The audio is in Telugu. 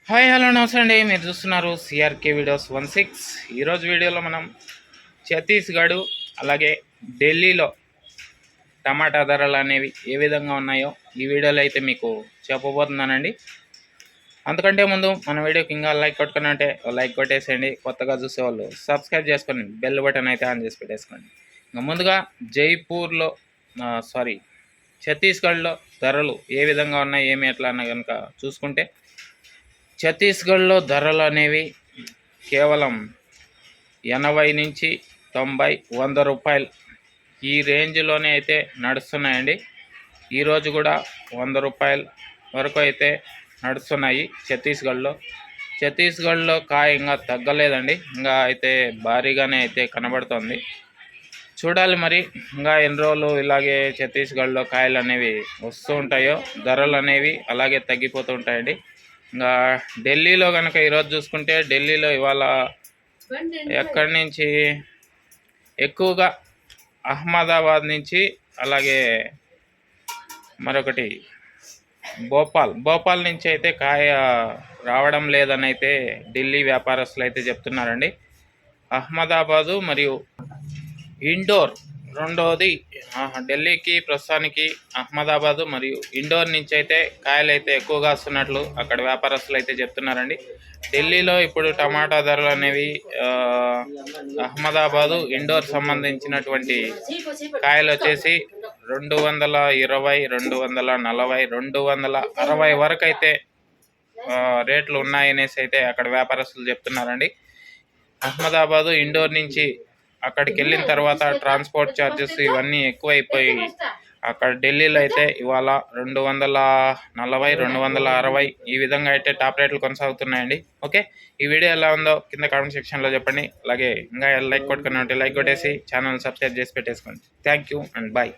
హాయ్ హలో నమస్తే అండి. మీరు చూస్తున్నారు సిఆర్కే వీడియోస్ 16. ఈరోజు వీడియోలో మనం ఛత్తీస్గఢ్ అలాగే ఢిల్లీలో టమాటా ధరలు అనేవి ఏ విధంగా ఉన్నాయో ఈ వీడియోలో అయితే మీకు చెప్పబోతున్నానండి. అంతకంటే ముందు మన వీడియోకి ఇంకా లైక్ కొట్టుకున్నట్టే లైక్ కొట్టేసేయండి. కొత్తగా చూసేవాళ్ళు సబ్స్క్రైబ్ చేసుకొని బెల్ బటన్ అయితే ఆన్ చేసి పెట్టేసుకోండి. ఇంకా ముందుగా జైపూర్లో ఛత్తీస్గఢ్లో ధరలు ఏ విధంగా ఉన్నాయి ఏమి ఎట్లా అన్న కనుక చూసుకుంటే ఛత్తీస్గఢ్లో ధరలు అనేవి కేవలం 80 నుంచి 90, 100 రూపాయలు ఈ రేంజ్లోనే అయితే నడుస్తున్నాయండి. ఈరోజు కూడా 100 రూపాయల వరకు అయితే నడుస్తున్నాయి ఛత్తీస్గఢ్లో కాయ ఇంకా తగ్గలేదండి, ఇంకా అయితే భారీగానే అయితే కనబడుతుంది. చూడాలి మరి ఇంకా ఎన్ని రోజులు ఇలాగే ఛత్తీస్గఢ్లో కాయలు అనేవి వస్తూ ఉంటాయో ధరలు అనేవి అలాగే తగ్గిపోతూ ఉంటాయండి. ఇంకా ఢిల్లీలో కనుక ఈరోజు చూసుకుంటే ఢిల్లీలో ఇవాళ ఎక్కడి నుంచి ఎక్కువగా అహ్మదాబాద్ నుంచి అలాగే మరొకటి భోపాల్ నుంచి అయితే కాయ రావడం లేదని అయితే ఢిల్లీ వ్యాపారస్తులు అయితే చెప్తున్నారండి. అహ్మదాబాదు మరియు ఇండోర్ రెండోది ఢిల్లీకి ప్రస్తుతానికి అహ్మదాబాదు మరియు ఇండోర్ నుంచి అయితే కాయలు అయితే ఎక్కువగా వస్తున్నట్లు అక్కడ వ్యాపారస్తులు అయితే చెప్తున్నారండి. ఢిల్లీలో ఇప్పుడు టమాటా ధరలు అనేవి అహ్మదాబాదు ఇండోర్ సంబంధించినటువంటి కాయలు వచ్చేసి 220, 240, 260 వరకు అయితే రేట్లు ఉన్నాయనేసి అయితే అక్కడ వ్యాపారస్తులు చెప్తున్నారండి. అహ్మదాబాదు ఇండోర్ నుంచి అక్కడికి వెళ్ళిన తర్వాత ట్రాన్స్పోర్ట్ ఛార్జెస్ ఇవన్నీ ఎక్కువైపోయి అక్కడ ఢిల్లీలో అయితే ఇవాళ 240, 260 ఈ విధంగా అయితే టాప్ రేట్లు కొనసాగుతున్నాయండి. ఓకే, ఈ వీడియో ఎలా ఉందో కింద కామెంట్ సెక్షన్లో చెప్పండి. అలాగే ఇంకా లైక్ కొట్టుకుని ఉంటే లైక్ కొట్టేసి ఛానల్ సబ్స్క్రైబ్ చేసి పెట్టేసుకోండి. Thank you and bye.